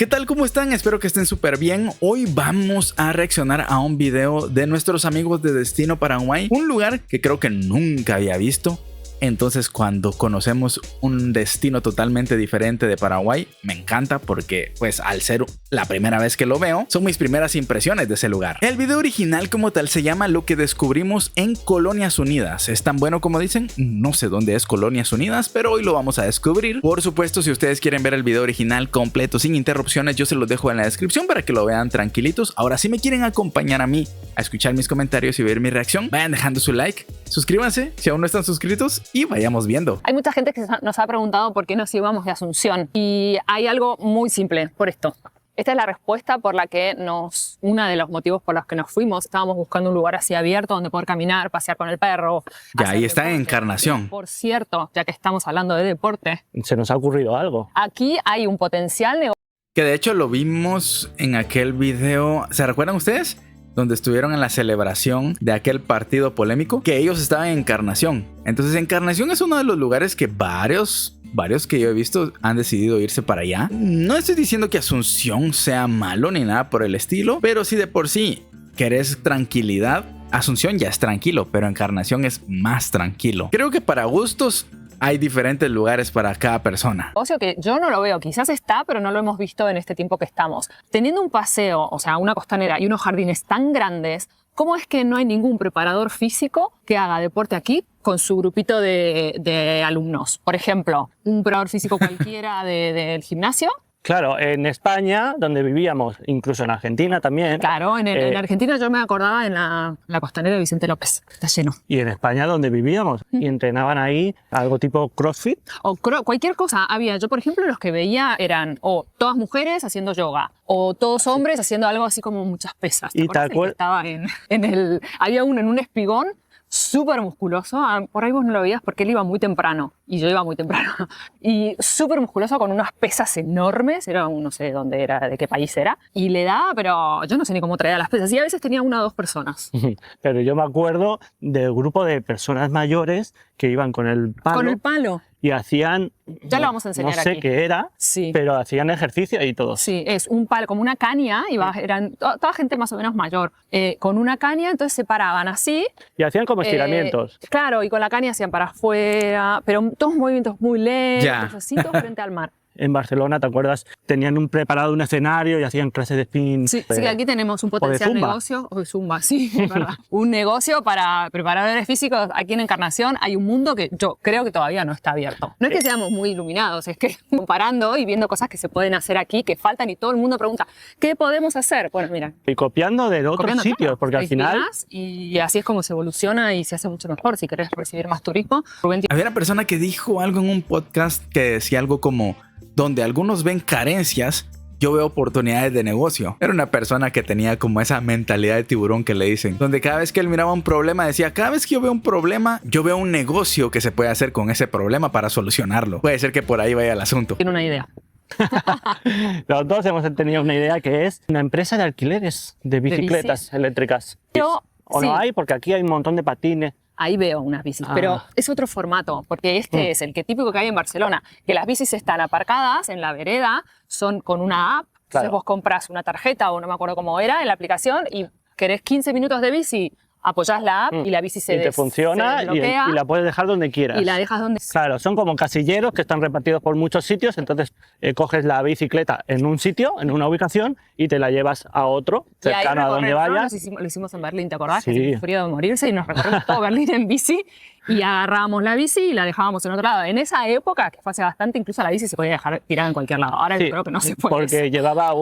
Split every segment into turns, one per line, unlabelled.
¿Qué tal? ¿Cómo están? Espero que estén súper bien. Hoy vamos a reaccionar a un video de nuestros amigos de Destino Paraguay, un lugar que creo que nunca había visto. Entonces, cuando conocemos un destino totalmente diferente de Paraguay, me encanta porque, pues, al ser la primera vez que lo veo, son mis primeras impresiones de ese lugar. El video original como tal se llama Lo que descubrimos en Colonias Unidas. ¿Es tan bueno como dicen? No sé dónde es Colonias Unidas, pero hoy lo vamos a descubrir. Por supuesto, si ustedes quieren ver el video original completo sin interrupciones, yo se los dejo en la descripción para que lo vean tranquilitos. Ahora, si me quieren acompañar a mí a escuchar mis comentarios y ver mi reacción, vayan dejando su like, suscríbanse si aún no están suscritos y vayamos viendo.
Hay mucha gente que nos ha preguntado por qué nos íbamos de Asunción y hay algo muy simple por esto. Esta es la respuesta por la que uno de los motivos por los que nos fuimos. Estábamos buscando un lugar así abierto donde poder caminar, pasear con el perro.
Ya, ahí está
deporte.
Encarnación.
Por cierto, ya que estamos hablando de deporte,
se nos ha ocurrido algo.
Aquí hay un potencial negocio.
Que de hecho lo vimos en aquel video. ¿Se recuerdan ustedes? Donde estuvieron en la celebración de aquel partido polémico, que ellos estaban en Encarnación. Entonces Encarnación es uno de los lugares que varios que yo he visto han decidido irse para allá. No estoy diciendo que Asunción sea malo ni nada por el estilo, pero si de por sí querés tranquilidad, Asunción ya es tranquilo, pero Encarnación es más tranquilo. Creo que para gustos hay diferentes lugares para cada persona.
Negocio que yo no lo veo, quizás está, pero no lo hemos visto en este tiempo que estamos. Teniendo un paseo, o sea, una costanera y unos jardines tan grandes, ¿cómo es que no hay ningún preparador físico que haga deporte aquí con su grupito de alumnos? Por ejemplo, un preparador físico cualquiera del gimnasio.
Claro, en España, donde vivíamos, incluso en Argentina también.
Claro, en Argentina yo me acordaba en la costanera de Vicente López, está lleno.
Y en España, donde vivíamos, y entrenaban ahí algo tipo CrossFit.
O cualquier cosa había. Yo, por ejemplo, los que veía eran o todas mujeres haciendo yoga, o todos hombres haciendo algo así como muchas pesas.
Y tal cual.
Estaba había uno en un espigón, súper musculoso, por ahí vos no lo veías porque él iba muy temprano y yo iba muy temprano, y súper musculoso con unas pesas enormes, no sé de dónde era, de qué país era, y le daba, pero yo no sé ni cómo traía las pesas, y a veces tenía una o dos personas.
Pero yo me acuerdo del grupo de personas mayores que iban con el palo.
Con el palo.
Y hacían,
ya lo vamos a enseñar
no sé
aquí.
Qué era,
sí.
Pero hacían ejercicio y todo.
Sí, es un palo, como una caña, eran toda gente más o menos mayor, con una caña, entonces se paraban así.
Y hacían como estiramientos.
Claro, y con la caña hacían para afuera, pero todos movimientos muy lentos, así, todos frente al mar.
En Barcelona, ¿te acuerdas? Tenían preparado un escenario y hacían clases de spin.
Sí, sí, aquí tenemos un potencial negocio. O de zumba, sí, es verdad. Un negocio para preparadores físicos. Aquí en Encarnación hay un mundo que yo creo que todavía no está abierto. No es que seamos muy iluminados, es que comparando y viendo cosas que se pueden hacer aquí, que faltan, y todo el mundo pregunta, ¿qué podemos hacer? Bueno, mira.
Y copiando de otros sitios, claro, porque al final...
Y así es como se evoluciona y se hace mucho mejor si querés recibir más turismo.
Había una persona que dijo algo en un podcast que decía algo como: donde algunos ven carencias, yo veo oportunidades de negocio. Era una persona que tenía como esa mentalidad de tiburón que le dicen, donde cada vez que él miraba un problema decía, cada vez que yo veo un problema, yo veo un negocio que se puede hacer con ese problema para solucionarlo. Puede ser que por ahí vaya el asunto.
Tiene una idea.
Los dos hemos tenido una idea, que es una empresa de alquileres de bicicletas eléctricas. ¿O no hay? Porque aquí hay un montón de patines.
Ahí veo unas bicis, pero es otro formato, porque este es el típico que hay en Barcelona, que las bicis están aparcadas en la vereda, son con una app, claro. Entonces vos compras una tarjeta, o no me acuerdo cómo era, en la aplicación, y querés 15 minutos de bici, apoyás la app y la bici
te funciona y la puedes dejar donde quieras.
Y la dejas donde...
Claro, son como casilleros que están repartidos por muchos sitios, entonces coges la bicicleta en un sitio, en una ubicación, y te la llevas a otro, cercano a donde vayas.
Lo hicimos en Berlín, ¿te acordás?
Sí.
Que hacía frío de morirse y nos recorrimos todo Berlín en bici y agarrábamos la bici y la dejábamos en otro lado. En esa época, que fue hace bastante, incluso la bici se podía dejar tirada en cualquier lado. Ahora yo creo que no se puede.
Porque llevaba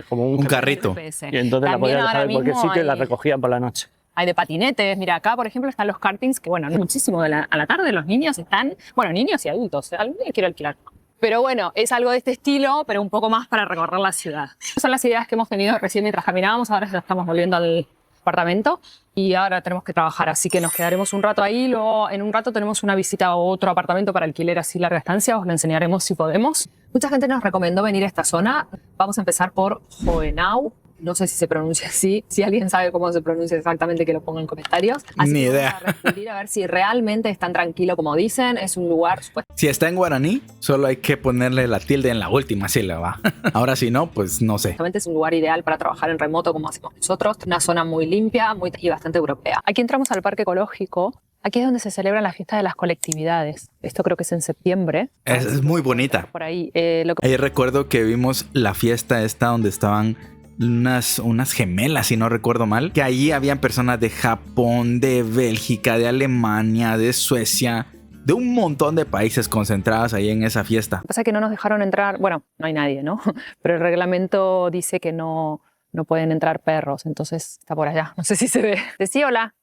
como un
carrito.
Y entonces la podías dejar en cualquier sitio y la recogían por la noche.
Hay de patinetes, mira, acá por ejemplo están los kartings, que bueno, muchísimo a la tarde los niños están, bueno, niños y adultos, algún día quiero alquilar. Pero bueno, es algo de este estilo, pero un poco más para recorrer la ciudad. Esas son las ideas que hemos tenido recién mientras caminábamos, ahora ya estamos volviendo al apartamento y ahora tenemos que trabajar, así que nos quedaremos un rato ahí, luego en un rato tenemos una visita a otro apartamento para alquiler así larga estancia, os lo enseñaremos si podemos. Mucha gente nos recomendó venir a esta zona, vamos a empezar por Hohenau, No sé si se pronuncia así. Si alguien sabe cómo se pronuncia exactamente, que lo ponga en comentarios. Así
Ni
que
idea.
vamos a descubrir a ver si realmente es tan tranquilo como dicen. Es un lugar...
Si está en guaraní, solo hay que ponerle la tilde en la última sílaba. Ahora si no, pues no sé.
Es un lugar ideal para trabajar en remoto como hacemos nosotros. Una zona muy limpia y bastante europea. Aquí entramos al parque ecológico. Aquí es donde se celebran las fiestas de las colectividades. Esto creo que es en septiembre.
Es muy bonita.
Por ahí.
Ahí recuerdo que vimos la fiesta esta donde estaban unas gemelas, si no recuerdo mal. Que allí habían personas de Japón, de Bélgica, de Alemania, de Suecia, de un montón de países concentradas ahí en esa fiesta.
Lo que pasa es que no nos dejaron entrar. Bueno, no hay nadie, ¿no? Pero el reglamento dice que no pueden entrar perros. Entonces está por allá. No sé si se ve. Decí hola.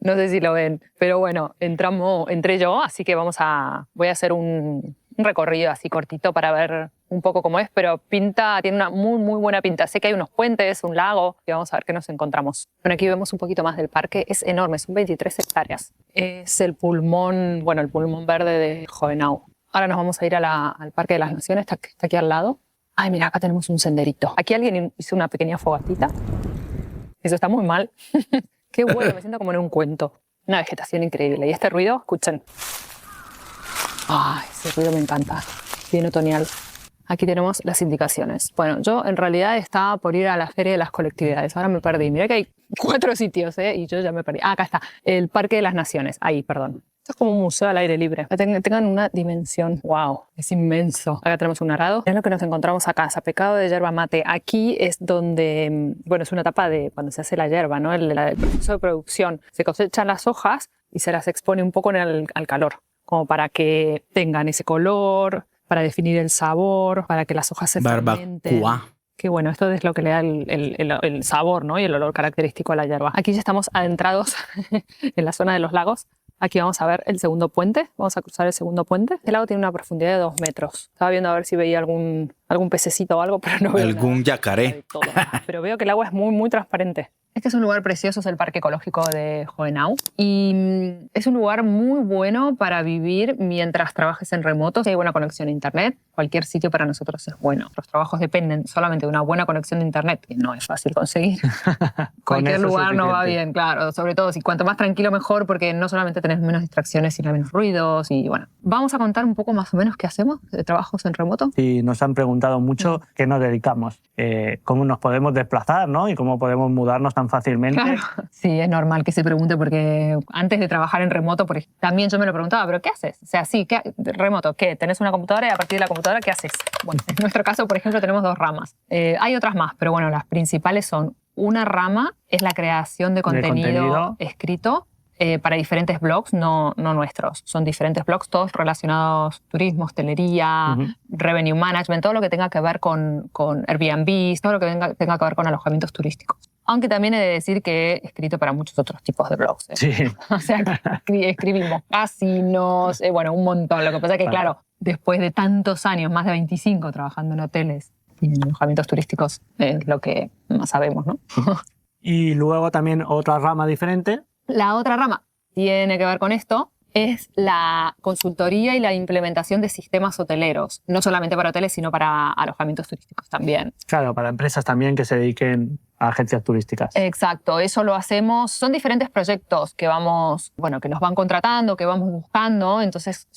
No sé si lo ven, pero bueno, entré yo, así que voy a hacer un recorrido así cortito para ver un poco cómo es, pero tiene una muy, muy buena pinta. Sé que hay unos puentes, un lago, y vamos a ver qué nos encontramos. Bueno, aquí vemos un poquito más del parque, es enorme, son 23 hectáreas. Es el pulmón verde de Hohenau. Ahora nos vamos a ir al Parque de las Naciones, está aquí al lado. Ay, mira, acá tenemos un senderito. Aquí alguien hizo una pequeña fogatita. Eso está muy mal. Qué bueno, me siento como en un cuento. Una vegetación increíble. Y este ruido, escuchen. Ay, ese ruido me encanta. Bien otoñal. Aquí tenemos las indicaciones. Bueno, yo en realidad estaba por ir a la Feria de las Colectividades. Ahora me perdí. Mirá que hay 4 sitios, y yo ya me perdí. Acá está. El Parque de las Naciones. Ahí, perdón. Esto es como un museo al aire libre. Tengan una dimensión. ¡Wow! Es inmenso. Acá tenemos un arado. Es lo que nos encontramos acá. Sapecado de yerba mate. Aquí es donde... Bueno, es una etapa de cuando se hace la yerba, ¿no? El proceso de producción. Se cosechan las hojas y se las expone un poco al calor. Como para que tengan ese color, para definir el sabor, para que las hojas se fermenten.
Barbacoa.
Qué bueno, esto es lo que le da el sabor, ¿no? Y el olor característico a la yerba. Aquí ya estamos adentrados en la zona de los lagos. Aquí vamos a ver el segundo puente. Vamos a cruzar el segundo puente. El lago tiene una profundidad de 2 metros. Estaba viendo a ver si veía algún pececito o algo, pero no veo
algún
nada.
yacaré.
Pero veo que el agua es muy, muy transparente. Este es un lugar precioso, es el Parque Ecológico de Hohenau. Y es un lugar muy bueno para vivir mientras trabajes en remoto. Si hay buena conexión a internet, cualquier sitio para nosotros es bueno. Los trabajos dependen solamente de una buena conexión de internet, que no es fácil conseguir. Cualquier lugar no va bien, claro. Sobre todo, si cuanto más tranquilo mejor, porque no solamente tenés menos distracciones, sino menos ruidos. Y bueno, vamos a contar un poco más o menos qué hacemos de trabajos en remoto.
Y nos han preguntado mucho qué nos dedicamos, cómo nos podemos desplazar, ¿no? Y cómo podemos mudarnos tan fácilmente.
Claro. Sí, es normal que se pregunte porque antes de trabajar en remoto, también yo me lo preguntaba, ¿pero qué haces? O sea, sí, remoto, ¿qué? ¿Tenés una computadora y a partir de la computadora qué haces? Bueno, en nuestro caso, por ejemplo, tenemos 2 ramas. Hay otras más, pero bueno, las principales son, una rama es la creación de contenido escrito para diferentes blogs, no nuestros. Son diferentes blogs, todos relacionados turismo, hostelería, revenue management, todo lo que tenga que ver con Airbnb, todo lo que tenga que ver con alojamientos turísticos. Aunque también he de decir que he escrito para muchos otros tipos de blogs.
Sí.
O sea, escribimos casinos, bueno, un montón. Lo que pasa es que, claro, después de tantos años, más de 25 trabajando en hoteles y en alojamientos turísticos, es lo que más sabemos, ¿no?
Y luego también otra rama diferente.
La otra rama tiene que ver con esto, es la consultoría y la implementación de sistemas hoteleros, no solamente para hoteles, sino para alojamientos turísticos también.
Claro, para empresas también que se dediquen a agencias turísticas.
Exacto, eso lo hacemos. Son diferentes proyectos que que nos van contratando, que vamos buscando. Entonces,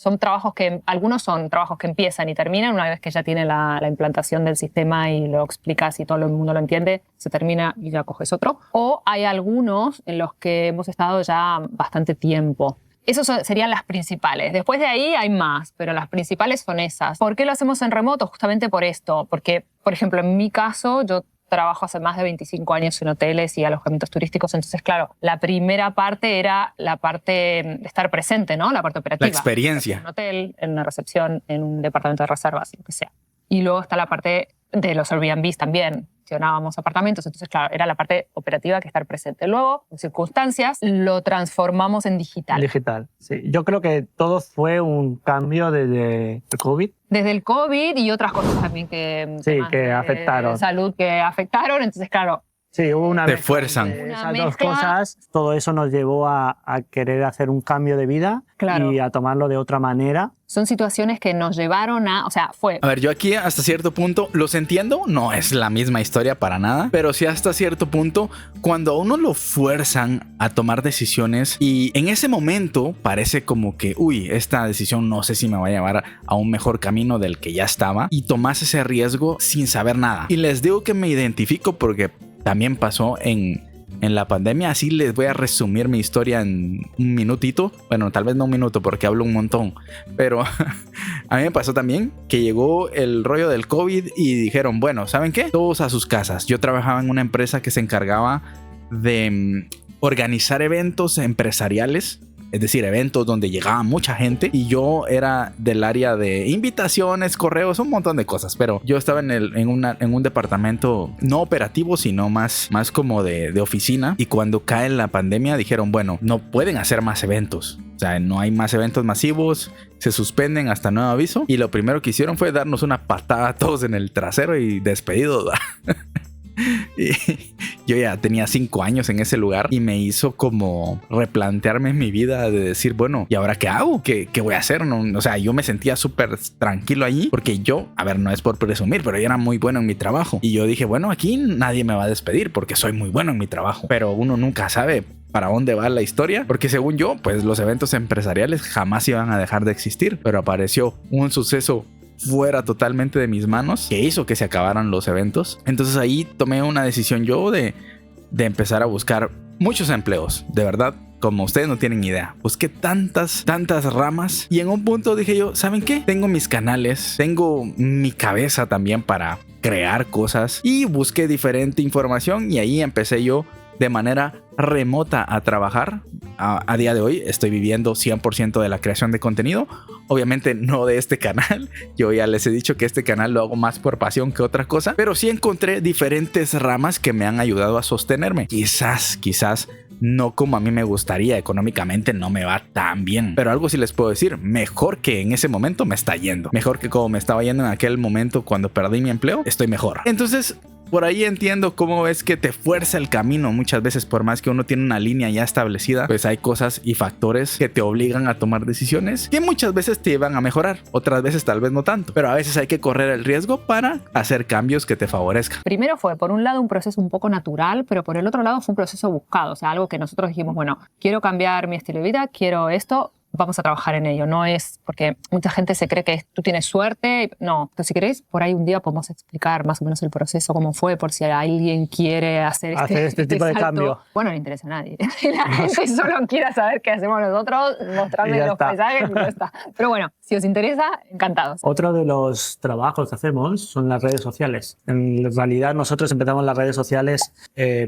algunos son trabajos que empiezan y terminan una vez que ya tiene la implantación del sistema y lo explicas y todo el mundo lo entiende, se termina y ya coges otro. O hay algunos en los que hemos estado ya bastante tiempo. Esas serían las principales. Después de ahí hay más, pero las principales son esas. ¿Por qué lo hacemos en remoto? Justamente por esto. Porque, por ejemplo, en mi caso, yo trabajo hace más de 25 años en hoteles y alojamientos turísticos. Entonces, claro, la primera parte era la parte de estar presente, ¿no? La parte operativa.
La experiencia.
En un hotel, en una recepción, en un departamento de reservas, lo que sea. Y luego está la parte de los Airbnbs también. Gestionábamos apartamentos, entonces, claro, era la parte operativa que estar presente. Luego, en circunstancias, lo transformamos en digital.
Digital, sí. Yo creo que todo fue un cambio desde el COVID.
Desde el COVID y otras cosas también que
afectaron.
Salud que afectaron. Entonces, claro,
Sí, hubo una
Te
mezcla
fuerzan.
entre
Una
esas dos
mezcla.
cosas. Todo eso nos llevó a querer hacer un cambio de vida
Claro.
y a tomarlo de otra manera.
Son situaciones que nos llevaron a, o sea, fue
A ver, yo aquí hasta cierto punto los entiendo, no es la misma historia para nada, pero sí hasta cierto punto cuando a uno lo fuerzan a tomar decisiones y en ese momento parece como que, uy, esta decisión no sé si me va a llevar a un mejor camino del que ya estaba y tomas ese riesgo sin saber nada. Y les digo que me identifico porque también pasó en la pandemia, así les voy a resumir mi historia en un minutito. Bueno, tal vez no un minuto porque hablo un montón, pero a mí me pasó también que llegó el rollo del COVID y dijeron, bueno, ¿saben qué? Todos a sus casas. Yo trabajaba en una empresa que se encargaba de organizar eventos empresariales. Es decir, eventos donde llegaba mucha gente y yo era del área de invitaciones, correos, un montón de cosas, pero yo estaba en un departamento no operativo, sino más como de oficina. Y cuando cae la pandemia dijeron, bueno, no pueden hacer más eventos. O sea, no hay más eventos masivos, se suspenden hasta nuevo aviso. Y lo primero que hicieron fue darnos una patada a todos en el trasero y despedidos. Y yo ya tenía 5 años en ese lugar y me hizo como replantearme mi vida de decir, bueno, ¿y ahora qué hago? ¿Qué voy a hacer? No, o sea, yo me sentía súper tranquilo allí porque yo, a ver, no es por presumir, pero yo era muy bueno en mi trabajo. Y yo dije, bueno, aquí nadie me va a despedir porque soy muy bueno en mi trabajo. Pero uno nunca sabe para dónde va la historia, porque según yo, pues los eventos empresariales jamás iban a dejar de existir, pero apareció un suceso fuera totalmente de mis manos que hizo que se acabaran los eventos. Entonces ahí tomé una decisión yo de empezar a buscar muchos empleos, de verdad. Como ustedes no tienen idea, busqué tantas ramas y en un punto dije yo, ¿saben qué? Tengo mis canales, tengo mi cabeza también para crear cosas y busqué diferente información y ahí empecé yo de manera remota a trabajar. A día de hoy estoy viviendo 100% de la creación de contenido. Obviamente no de este canal. Yo ya les he dicho que este canal lo hago más por pasión que otra cosa. Pero sí encontré diferentes ramas que me han ayudado a sostenerme. Quizás no como a mí me gustaría. Económicamente no me va tan bien. Pero algo sí les puedo decir. Mejor que en ese momento me está yendo. Mejor que como me estaba yendo en aquel momento cuando perdí mi empleo. Estoy mejor. Entonces, por ahí entiendo cómo es que te fuerza el camino muchas veces, por más que uno tiene una línea ya establecida, pues hay cosas y factores que te obligan a tomar decisiones que muchas veces te llevan a mejorar, otras veces tal vez no tanto, pero a veces hay que correr el riesgo para hacer cambios que te favorezcan.
Primero fue, por un lado, un proceso un poco natural, pero por el otro lado fue un proceso buscado, o sea, algo que nosotros dijimos, bueno, quiero cambiar mi estilo de vida, quiero esto, vamos a trabajar en ello. No es porque mucha gente se cree que tú tienes suerte. No, pero si queréis, por ahí un día podemos explicar más o menos el proceso, cómo fue, por si alguien quiere hacer este
tipo de
salto.
cambio.
Bueno, no le interesa a nadie. La gente solo quiere saber qué hacemos nosotros, mostrarme los paisajes y ya está. Pero bueno, si os interesa, encantados.
Otro de los trabajos que hacemos son las redes sociales. En realidad nosotros empezamos las redes sociales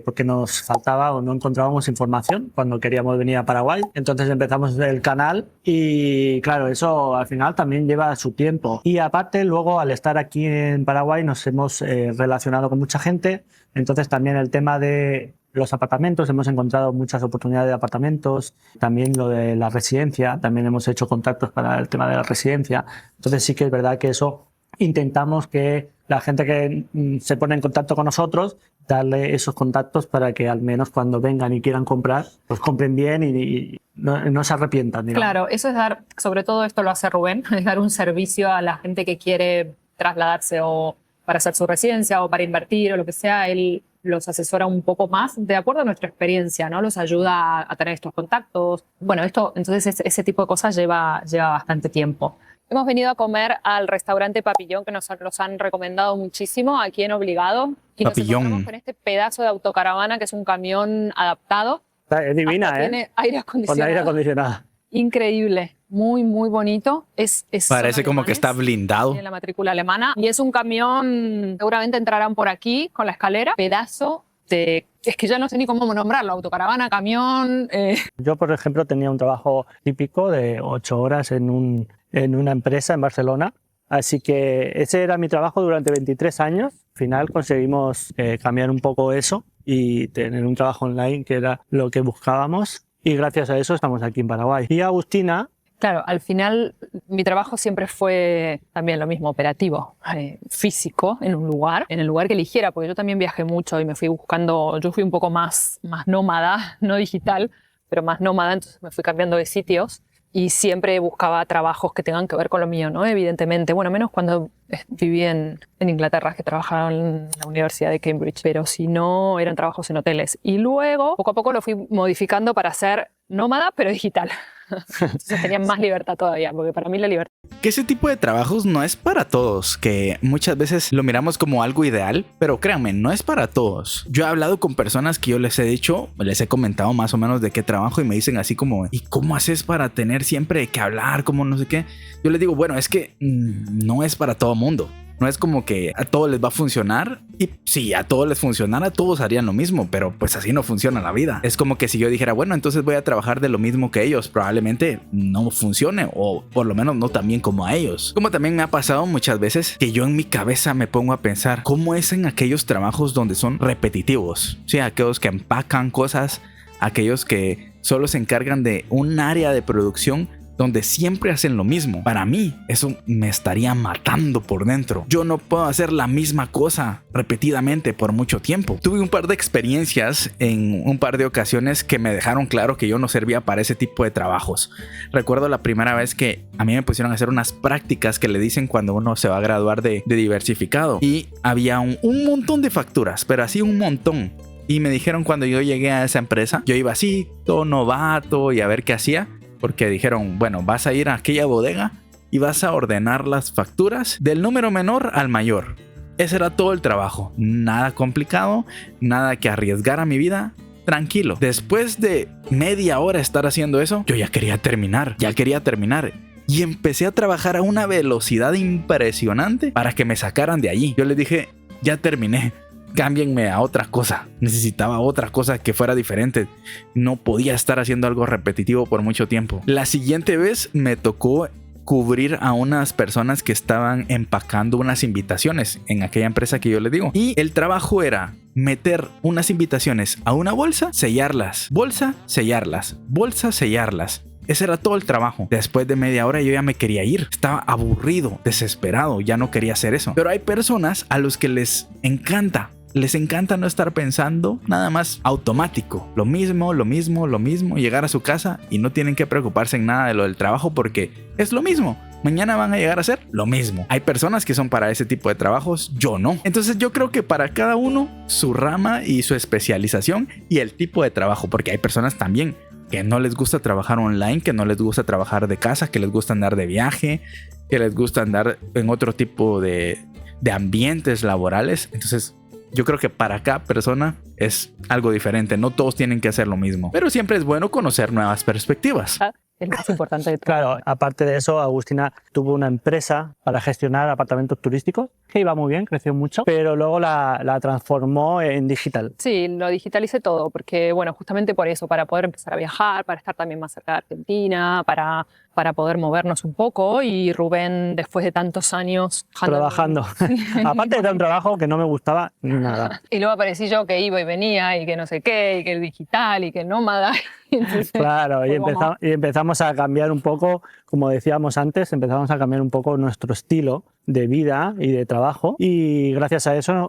porque nos faltaba o no encontrábamos información cuando queríamos venir a Paraguay. Entonces empezamos el canal y claro, eso al final también lleva su tiempo. Y aparte luego al estar aquí en Paraguay nos hemos relacionado con mucha gente. Entonces también el tema de los apartamentos, hemos encontrado muchas oportunidades de apartamentos, también lo de la residencia, también hemos hecho contactos para el tema de la residencia. Entonces sí que es verdad que eso intentamos que la gente que se pone en contacto con nosotros, darle esos contactos para que al menos cuando vengan y quieran comprar, pues compren bien y no se arrepientan, digamos.
Claro, eso es dar, sobre todo esto lo hace Rubén, es dar un servicio a la gente que quiere trasladarse o para hacer su residencia o para invertir o lo que sea. Él los asesora un poco más de acuerdo a nuestra experiencia, ¿no? Los ayuda a tener estos contactos. Bueno, entonces ese tipo de cosas lleva bastante tiempo. Hemos venido a comer al restaurante Papillón, que nos han recomendado muchísimo aquí en Obligado. Y
Papillón.
Nos encontramos con este pedazo de autocaravana que es un camión adaptado.
Es divina,
Tiene aire acondicionado.
Con aire acondicionado.
Increíble, muy, muy bonito.
Parece como que está blindado.
Tiene la matrícula alemana. Y es un camión, seguramente entrarán por aquí con la escalera. Pedazo de... Es que ya no sé ni cómo nombrarlo, autocaravana, camión...
Yo, por ejemplo, tenía un trabajo típico de 8 horas en una empresa en Barcelona. Así que ese era mi trabajo durante 23 años. Al final conseguimos cambiar un poco eso y tener un trabajo online que era lo que buscábamos. Y gracias a eso estamos aquí en Paraguay. Y Agustina
Claro, al final mi trabajo siempre fue también lo mismo, operativo, físico, en un lugar, en el lugar que eligiera, porque yo también viajé mucho y me fui buscando, yo fui un poco más nómada, no digital, pero más nómada, entonces me fui cambiando de sitios y siempre buscaba trabajos que tengan que ver con lo mío, ¿no? Evidentemente, bueno, menos cuando viví en Inglaterra, que trabajaba en la Universidad de Cambridge, pero si no, eran trabajos en hoteles. Y luego, poco a poco lo fui modificando para ser nómada, pero digital. Entonces tenía más libertad todavía, porque para mí la libertad...
Que ese tipo de trabajos no es para todos, que muchas veces lo miramos como algo ideal, pero créanme, no es para todos. Yo he hablado con personas que yo les he dicho, les he comentado más o menos de qué trabajo y me dicen así como, ¿y cómo haces para tener siempre que hablar, como no sé qué? Yo les digo, bueno, es que no es para todo mundo. No es como que a todos les va a funcionar y si a todos les funcionara, todos harían lo mismo, pero pues así no funciona la vida. Es como que si yo dijera, bueno, entonces voy a trabajar de lo mismo que ellos, probablemente no funcione o por lo menos no tan bien como a ellos. Como también me ha pasado muchas veces que yo en mi cabeza me pongo a pensar cómo es en aquellos trabajos donde son repetitivos. O sea, aquellos que empacan cosas, aquellos que solo se encargan de un área de producción donde siempre hacen lo mismo. Para mí, eso me estaría matando por dentro. Yo no puedo hacer la misma cosa repetidamente por mucho tiempo. Tuve un par de experiencias en un par de ocasiones que me dejaron claro que yo no servía para ese tipo de trabajos. Recuerdo la primera vez que a mí me pusieron a hacer unas prácticas que le dicen cuando uno se va a graduar de diversificado. Y había un montón de facturas, pero así un montón. Y me dijeron cuando yo llegué a esa empresa, yo iba así, todo novato y a ver qué hacía. Porque dijeron, bueno, vas a ir a aquella bodega y vas a ordenar las facturas del número menor al mayor. Ese era todo el trabajo. Nada complicado, nada que arriesgara mi vida. Tranquilo. Después de media hora estar haciendo eso, yo ya quería terminar. Y empecé a trabajar a una velocidad impresionante para que me sacaran de allí. Yo les dije, ya terminé. Cámbienme a otra cosa. Necesitaba otra cosa que fuera diferente. No podía estar haciendo algo repetitivo por mucho tiempo. La siguiente vez me tocó cubrir a unas personas que estaban empacando unas invitaciones en aquella empresa que yo les digo. Y el trabajo era meter unas invitaciones a una bolsa, sellarlas, bolsa, sellarlas, bolsa, sellarlas. Ese era todo el trabajo. Después de media hora yo ya me quería ir. Estaba aburrido, desesperado, ya no quería hacer eso. Pero hay personas a los que les encanta no estar pensando, nada más automático. Lo mismo, llegar a su casa y no tienen que preocuparse en nada de lo del trabajo porque es lo mismo. Mañana van a llegar a hacer lo mismo. Hay personas que son para ese tipo de trabajos, yo no. Entonces yo creo que para cada uno su rama y su especialización y el tipo de trabajo, porque hay personas también que no les gusta trabajar online, que no les gusta trabajar de casa, que les gusta andar de viaje, que les gusta andar en otro tipo de ambientes laborales. Entonces yo creo que para cada persona es algo diferente. No todos tienen que hacer lo mismo. Pero siempre es bueno conocer nuevas perspectivas.
Es lo más importante de todo.
Claro, aparte de eso, Agustina tuvo una empresa para gestionar apartamentos turísticos que iba muy bien, creció mucho, pero luego la transformó en digital.
Sí, lo digitalicé todo, porque bueno, justamente por eso, para poder empezar a viajar, para estar también más cerca de Argentina, para poder movernos un poco. Y Rubén, después de tantos años
trabajando, aparte era un trabajo que no me gustaba nada.
Y luego aparecí yo que iba y venía y que no sé qué, y que el digital y que el nómada. Entonces,
claro, y empezamos a cambiar un poco, como decíamos antes, empezamos a cambiar un poco nuestro estilo de vida y de trabajo, y gracias a eso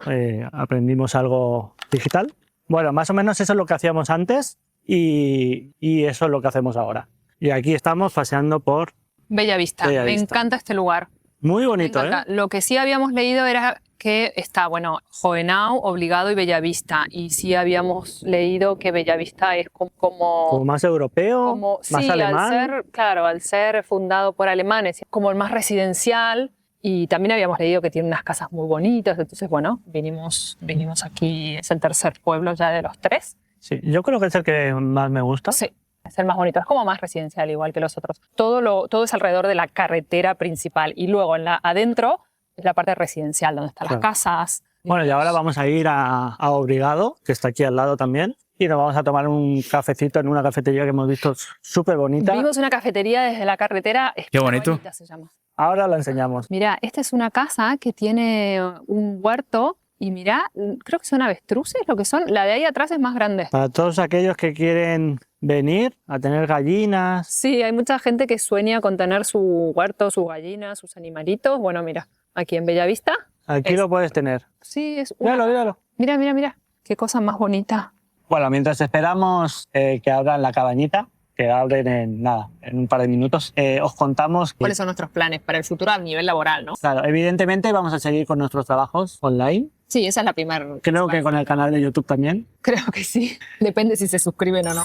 aprendimos algo digital. Bueno, más o menos eso es lo que hacíamos antes y eso es lo que hacemos ahora. Y aquí estamos paseando por
Bellavista. Me encanta este lugar.
Muy bonito, ¿eh?
Lo que sí habíamos leído era que está, bueno, Hohenau, Obligado y Bellavista. Y sí habíamos leído que Bellavista es como
más europeo, más alemán.
Al ser fundado por alemanes, como el más residencial. Y también habíamos leído que tiene unas casas muy bonitas. Entonces, bueno, vinimos aquí. Es el tercer pueblo ya de los tres.
Sí, yo creo que es el que más me gusta.
Sí. Es el más bonito, es como más residencial igual que los otros. Todo es alrededor de la carretera principal y luego adentro es la parte residencial donde están las casas.
Bueno, y ahora vamos a ir a Obligado, que está aquí al lado también, y nos vamos a tomar un cafecito en una cafetería que hemos visto súper bonita.
Vimos una cafetería desde la carretera.
Qué bonito.
Se llama.
Ahora la enseñamos.
Mira, esta es una casa que tiene un huerto Y mirá, creo que son avestruces lo que son. La de ahí atrás es más grande.
Para todos aquellos que quieren venir a tener gallinas.
Sí, hay mucha gente que sueña con tener su huerto, sus gallinas, sus animalitos. Bueno, mira, aquí en Bellavista.
Aquí lo puedes tener.
Sí, es
Míralo, míralo.
Mira, mira, mira. Qué cosa más bonita.
Bueno, mientras esperamos que abran la cabañita, que abren en un par de minutos, os contamos
¿Cuáles son nuestros planes para el futuro a nivel laboral, no?
Claro, evidentemente vamos a seguir con nuestros trabajos online.
Sí, esa es la primera.
Creo que con el canal de YouTube también.
Creo que sí. Depende si se suscriben o no.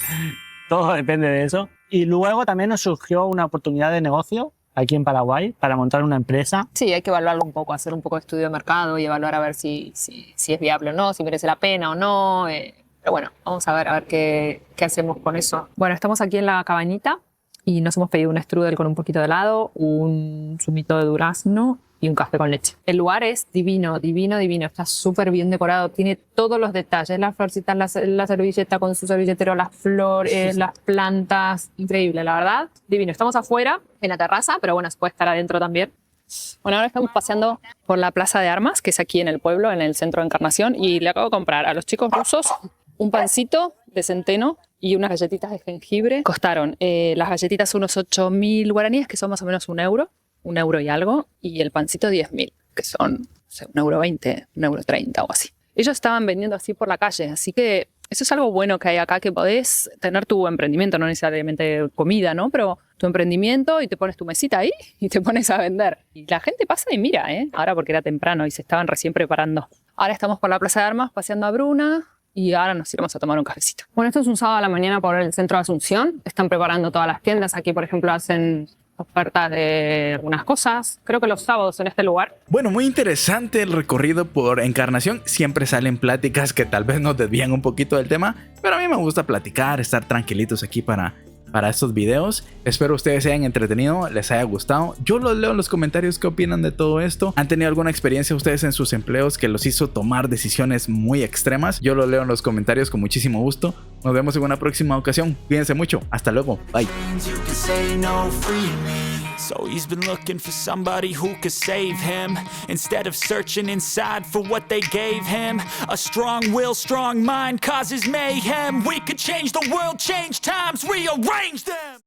Todo depende de eso. Y luego también nos surgió una oportunidad de negocio aquí en Paraguay para montar una empresa.
Sí, hay que evaluarlo un poco, hacer un poco de estudio de mercado y evaluar a ver si es viable o no, si merece la pena o no. Pero bueno, vamos a ver qué hacemos con eso. Bueno, estamos aquí en la cabañita y nos hemos pedido un strudel con un poquito de helado, un zumito de durazno y un café con leche. El lugar es divino, divino, divino. Está súper bien decorado. Tiene todos los detalles. Las florcitas, la servilleta con su servilletero, las flores, las plantas. Increíble, la verdad. Divino. Estamos afuera, en la terraza, pero bueno, se puede estar adentro también. Bueno, ahora estamos paseando por la Plaza de Armas, que es aquí en el pueblo, en el centro de Encarnación. Y le acabo de comprar a los chicos rusos un pancito de centeno y unas galletitas de jengibre. Costaron las galletitas unos 8.000 guaraníes, que son más o menos €1 y algo, y el pancito 10.000, que son, no sé, €1.20, €1.30 o así. Ellos estaban vendiendo así por la calle, así que eso es algo bueno que hay acá, que podés tener tu emprendimiento, no necesariamente comida, ¿no? Pero tu emprendimiento y te pones tu mesita ahí y te pones a vender. Y la gente pasa y mira, ahora porque era temprano y se estaban recién preparando. Ahora estamos por la Plaza de Armas paseando a Bruna. Y ahora nos iremos a tomar un cafecito. Bueno, esto es un sábado a la mañana por el centro de Asunción. Están preparando todas las tiendas. Aquí, por ejemplo, hacen ofertas de algunas cosas. Creo que los sábados en este lugar.
Bueno, muy interesante el recorrido por Encarnación. Siempre salen pláticas que tal vez nos desvían un poquito del tema, pero a mí me gusta platicar, estar tranquilitos aquí para estos videos. Espero ustedes se hayan entretenido, les haya gustado. Yo los leo en los comentarios qué opinan de todo esto. ¿Han tenido alguna experiencia ustedes en sus empleos que los hizo tomar decisiones muy extremas? Yo los leo en los comentarios con muchísimo gusto. Nos vemos en una próxima ocasión. Cuídense mucho. Hasta luego. Bye.
So he's been looking for somebody who could save him, instead of searching inside for what they gave him. A strong will, strong mind causes mayhem. We could change the world, change times, rearrange them.